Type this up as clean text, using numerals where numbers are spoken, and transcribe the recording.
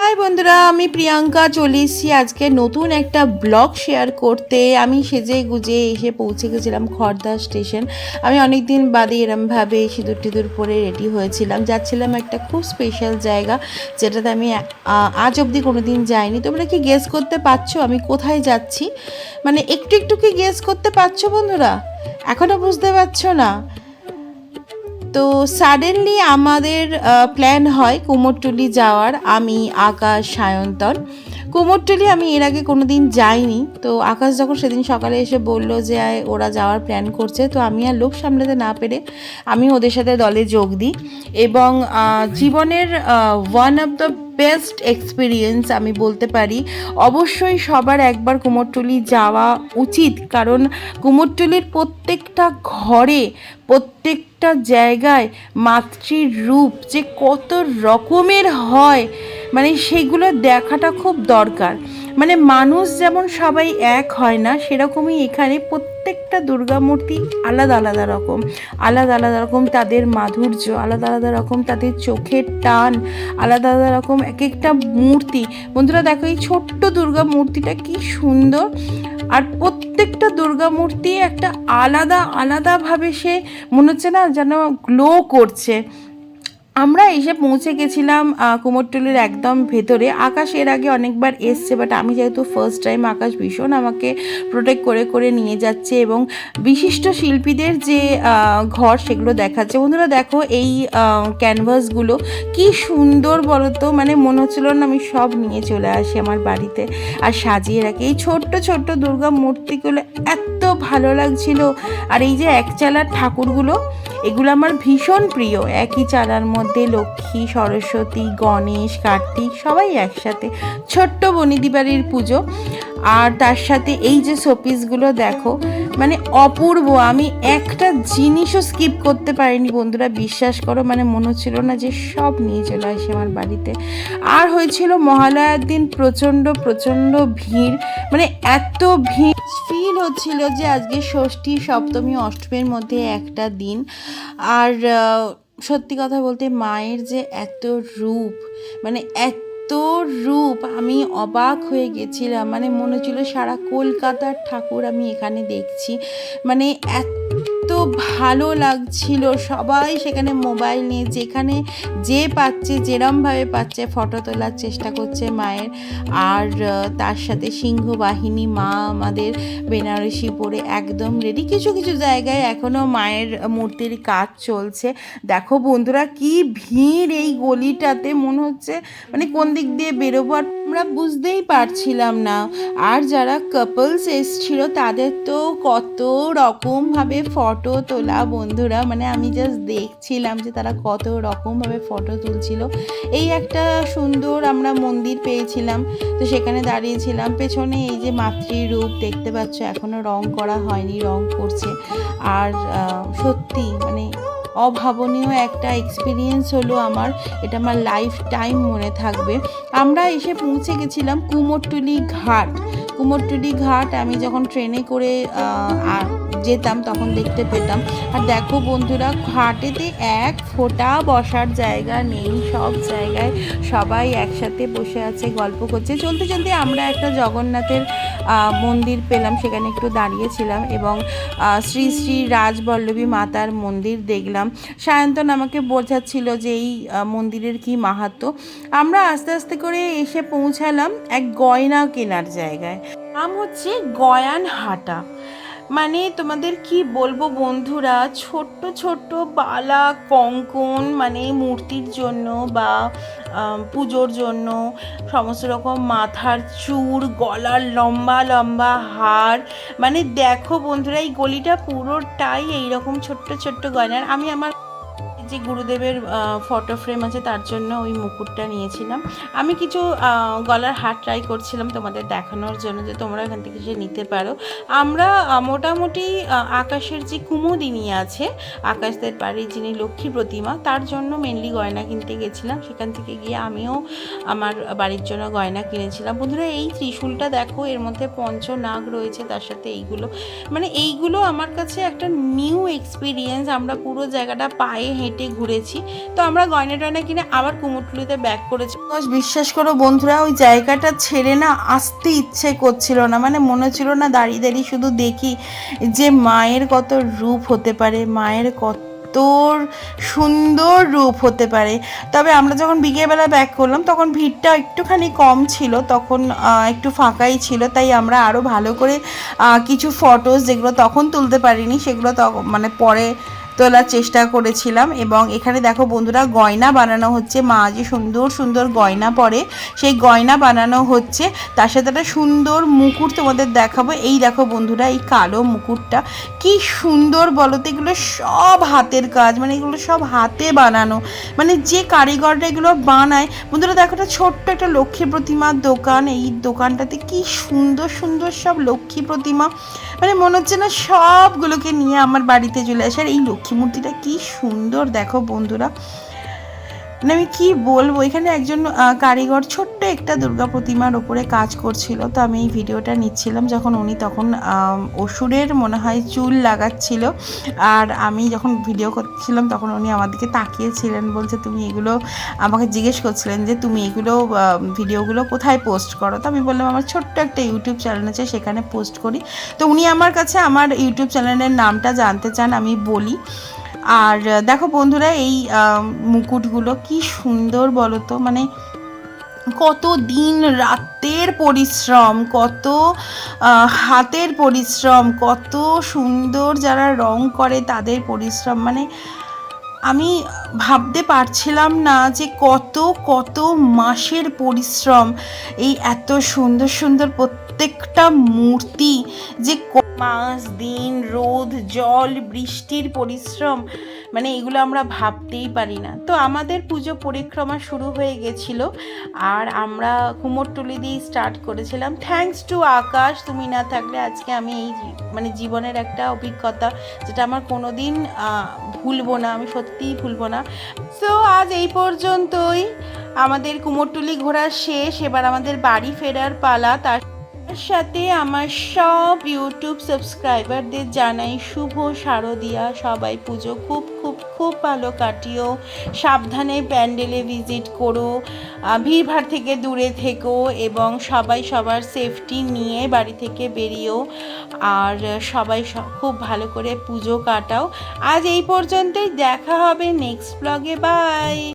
High বন্ধুরা, আমি প্রিয়াঙ্কা চলে এসেছি আজকে নতুন একটা ব্লগ শেয়ার করতে। আমি সেজে গুজে এসে পৌঁছে গেছিলাম খড়দা স্টেশন। আমি অনেক দিন বাদে এরমভাবে সিঁদুর টিঁদুর পরে রেডি হয়েছিলাম, যাচ্ছিলাম একটা খুব স্পেশাল জায়গা যেটাতে আমি আজ অবধি কোনো দিন যাইনি। তোমরা কি গেস করতে পারছো আমি কোথায় যাচ্ছি? মানে একটু একটু কি গেস করতে পারছো বন্ধুরা? এখনও বুঝতে পারছো না? তো সাডেনলি আমাদের প্ল্যান হয় কুমোরটুলি যাওয়ার। আমি, আকাশ, সায়ন্তন। কুমোরটুলি আমি এর আগে কোনো দিন যাইনি। তো আকাশ যখন সেদিন সকালে এসে বলল যে ওরা যাওয়ার প্ল্যান করছে, তো আমি আর লোক সামলাতে না পেরে আমি ওদের সাথে দলে যোগ দিই। এবং জীবনের one of the best experience আমি বলতে পারি। অবশ্যই সবার একবার কুমোরটুলি যাওয়া উচিত, কারণ কুমোরটুলির প্রত্যেকটা ঘরে, প্রত্যেকটা জায়গায় মাতৃর রূপ যে কত রকমের হয়, মানে সেগুলো দেখাটা খুব দরকার। মানে মানুষ যেমন সবাই এক হয় না, সেরকমই এখানে প্রত্যেকটা দুর্গা মূর্তি আলাদা আলাদা রকম, আলাদা আলাদা রকম তাদের মাধুর্য, আলাদা আলাদা রকম তাদের চোখের টান, আলাদা আলাদা রকম এক একটা মূর্তি। বন্ধুরা দেখো, এই ছোট্ট দুর্গা মূর্তিটা কি সুন্দর! আর প্রত্যেকটা দুর্গা মূর্তি একটা আলাদা আলাদাভাবে সে মনে হচ্ছে না যেন গ্লো করছে। আমরা এসে পৌঁছে গেছিলাম কুমোরটুলির একদম ভেতরে। আকাশ এর আগে অনেকবার এসছে, বাট আমি যেহেতু ফার্স্ট টাইম, আকাশ ভীষণ আমাকে প্রোটেক্ট করে করে নিয়ে যাচ্ছে এবং বিশিষ্ট শিল্পীদের যে ঘর সেগুলো দেখাচ্ছে। বন্ধুরা দেখো, এই ক্যানভাসগুলো কি সুন্দর বলো তো! মানে মনে হচ্ছিল না আমি সব নিয়ে চলে আসি আমার বাড়িতে আর সাজিয়ে রাখি। এই ছোট্ট ছোট্ট দুর্গা মূর্তিগুলো এত ভালো লাগছিল। আর এই যে একচালার ঠাকুরগুলো, এগুলো আমার ভীষণ প্রিয়। একই চালার মধ্যে লক্ষ্মী, সরস্বতী, গণেশ, কার্তিক সবাই একসাথে। ছোট্ট বনিদি বাড়ির পুজো, আর তার সাথে এই যে শোপিসগুলো দেখো, মানে অপূর্ব। আমি একটা জিনিসও স্কিপ করতে পারিনি বন্ধুরা, বিশ্বাস করো। মানে মনে হচ্ছিল না যে সব নিয়ে চলে আসে আমার বাড়িতে। আর হয়েছিল মহালয়ার দিন প্রচণ্ড প্রচণ্ড ভিড়, মানে এত ভিড় ফিল হচ্ছিল যে আজকে ষষ্ঠী, সপ্তমী, অষ্টমীর মধ্যে একটা দিন। আর সত্যি কথা বলতে মায়ের যে এত রূপ, মানে এত রূপ, আমি অবাক হয়ে গেছিলাম। মানে মনে হচ্ছিল সারা কলকাতার ঠাকুর আমি এখানে দেখছি। মানে এত ভালো লাগছিল। সবাই সেখানে মোবাইল নিয়ে যেখানে যে পাচ্ছে, যেরমভাবে পাচ্ছে ফটো তোলার চেষ্টা করছে মায়ের। আর তার সাথে সিংহ বাহিনী মা আমাদের বেনারসি পরে একদম রেডি। কিছু কিছু জায়গায় এখনও মায়ের মূর্তির কাজ চলছে। দেখো বন্ধুরা, কি ভিড় এই গলিটাতে! মনে হচ্ছে মানে কোন দিক দিয়ে বেরোবো আর আমরা বুঝতেই পারছিলাম না। আর যারা কাপলস এসছিল তাদের তো কত রকমভাবে ফটো তোলা বন্ধুরা, মানে আমি জাস্ট দেখছিলাম যে তারা কত রকমভাবে ফটো তুলছিল। এই একটা সুন্দর আমরা মন্দির পেয়েছিলাম, তো সেখানে দাঁড়িয়েছিলাম। পেছনে এই যে মাতৃরূপ দেখতে পাচ্ছ, এখনও রং করা হয়নি, রং করছে। আর সত্যি মানে অভাবনীয় একটা এক্সপিরিয়েন্স হলো আমার। এটা আমার লাইফ টাইম মনে থাকবে। আমরা এসে পৌঁছে গেছিলাম কুমোরটুলি ঘাট। কুমোরটুলি ঘাট আমি যখন ট্রেনে করে যেতাম তখন দেখতে পেতাম। আর দেখো বন্ধুরা, ঘাটেতে এক ফোঁটা বসার জায়গা নেই, সব জায়গায় সবাই একসাথে বসে আছে, গল্প করছে। চলতে চলতে আমরা একটা জগন্নাথের মন্দির পেলাম, সেখানে একটু দাঁড়িয়েছিলাম এবং শ্রী শ্রী রাজবল্লভী মাতার মন্দির দেখলাম। সায়ন্তন আমাকে বোঝাচ্ছিল যে এই মন্দিরের কি মাহাত্ম্য। আমরা আস্তে আস্তে করে এসে পৌঁছালাম এক গয়না কেনার জায়গায়, নাম হচ্ছে গয়ান হাটা। মানে তোমাদের কি বলবো বন্ধুরা, ছোট্ট ছোট্ট বালা, কঙ্কন, মানে মূর্তির জন্য বা পুজোর জন্য সমস্ত রকম মাথার চূড়, গলার লম্বা লম্বা হার। মানে দেখো বন্ধুরা, এই গলিটা পুরোটাই এইরকম ছোট্ট ছোট্ট গয়নার। আমি আমার যে গুরুদেবের ফটো ফ্রেম আছে তার জন্য ওই মুকুটটা নিয়েছিলাম। আমি কিছু গলার হার ট্রাই করছিলাম তোমাদের দেখানোর জন্য, যে তোমরা এখান থেকে যে নিতে পারো। আমরা মোটামুটি আকাশের যে কুমুদিনী আছে, আকাশদের বাড়ির যিনি লক্ষ্মী প্রতিমা, তার জন্য মেনলি গয়না কিনতে গেছিলাম। সেখান থেকে গিয়ে আমিও আমার বাড়ির জন্য গয়না কিনেছিলাম। বন্ধুরা এই ত্রিশূলটা দেখো, এর মধ্যে পঞ্চনাগ রয়েছে, তার সাথে এইগুলো, মানে এইগুলো আমার কাছে একটা নিউ এক্সপিরিয়েন্স। আমরা পুরো জায়গাটা পায়ে হেঁটে হেঁটে ঘুরেছি। তো আমরা গয়না টয়না কিনে আবার কুমোরটুলিতে ব্যাক করেছি। বিশ্বাস করো বন্ধুরা, ওই জায়গাটা ছেড়ে না আসতে ইচ্ছে করছিল না, মানে মনে হচ্ছিল না দাঁড়িয়ে দাঁড়িয়ে শুধু দেখি যে মায়ের কত রূপ হতে পারে, মায়ের কত সুন্দর রূপ হতে পারে। তবে আমরা যখন বিকেলবেলা ব্যাক করলাম তখন ভিড়টা একটুখানি কম ছিল, তখন একটু ফাঁকাই ছিল, তাই আমরা আরও ভালো করে কিছু ফটোস যেগুলো তখন তুলতে পারিনি সেগুলো তখন মানে পরে তোলার চেষ্টা করেছিলাম। এবং এখানে দেখো বন্ধুরা গয়না বানানো হচ্ছে, মা যে সুন্দর সুন্দর গয়না পরে সেই গয়না বানানো হচ্ছে, তার সাথে একটা সুন্দর মুকুট তোমাদের দেখাবো। এই দেখো বন্ধুরা এই কালো মুকুটটা কি সুন্দর বলো তো, এগুলো সব হাতের কাজ, মানে এগুলো সব হাতে বানানো, মানে যে কারিগররা এগুলো বানায়। বন্ধুরা দেখো একটা ছোট্ট একটা লক্ষ্মী প্রতিমার দোকান, এই দোকানটাতে কি সুন্দর সুন্দর সব লক্ষ্মী প্রতিমা, মানে মনে হচ্ছে না সবগুলোকে নিয়ে আমার বাড়িতে চলে আসে। আর এই লক্ষ্মী মূর্তিটা কি সুন্দর দেখো বন্ধুরা, মানে আমি কি বলবো, এখানে একজন কারিগর ছোট্ট একটা দুর্গা প্রতিমার ওপরে কাজ করছিল। তো আমি এই ভিডিওটা নিচ্ছিলাম যখন উনি তখন অসুরের মনে হয় চুল লাগাচ্ছিল, আর আমি যখন ভিডিও করছিলাম তখন উনি আমার দিকে তাকিয়েছিলেন, বলছে তুমি এগুলো, আমাকে জিজ্ঞেস করছিলেন যে তুমি এগুলো ভিডিওগুলো কোথায় পোস্ট করো। তো আমি বললাম আমার ছোট্ট একটা ইউটিউব চ্যানেল আছে সেখানে পোস্ট করি। তো উনি আমার কাছে আমার ইউটিউব চ্যানেলের নামটা জানতে চান, আমি বলি। আর দেখো বন্ধুরা এই মুকুটগুলো কি সুন্দর বলো তো, মানে কত দিন রাতের পরিশ্রম, কত হাতের পরিশ্রম, কত সুন্দর যারা রং করে তাদের পরিশ্রম, মানে আমি ভাবতে পারছিলাম না যে কত কত মাসের পরিশ্রম এই এত সুন্দর সুন্দর প্রত্যেকটা মূর্তি, যে মাস দিন রোদ জল বৃষ্টির পরিশ্রম, মানে এগুলো আমরা ভাবতেই পারি না। তো আমাদের পুজো পরিক্রমা শুরু হয়ে গেছিলো আর আমরা কুমোরটুলি দিয়ে স্টার্ট করেছিলাম। থ্যাঙ্কস টু আকাশ, তুমি না থাকলে আজকে আমি এই মানে জীবনের একটা অভিজ্ঞতা যেটা আমার কোনো দিন ভুলবো না, আমি সত্যিই ভুলবো না। সো আজ এই পর্যন্তই, আমাদের কুমোরটুলি ঘোরা শেষ, এবার আমাদের বাড়ি ফেরার পালা। তার সাথে আমার সব ইউটিউব সাবস্ক্রাইবারদের জানাই শুভ শারদিয়া, সবাই পুজো খুব খুব খুব ভালো কাটিও, সাবধানে প্যান্ডেলে ভিজিট করো, ভিড়ভাড় থেকে দূরে থেকো এবং সবাই সবার সেফটি নিয়ে বাড়ি থেকে বেরিয়েও, আর সবাই খুব ভালো করে পুজো কাটাও। আজ এই পর্যন্তই, দেখা হবে নেক্সট ব্লগে, বাই।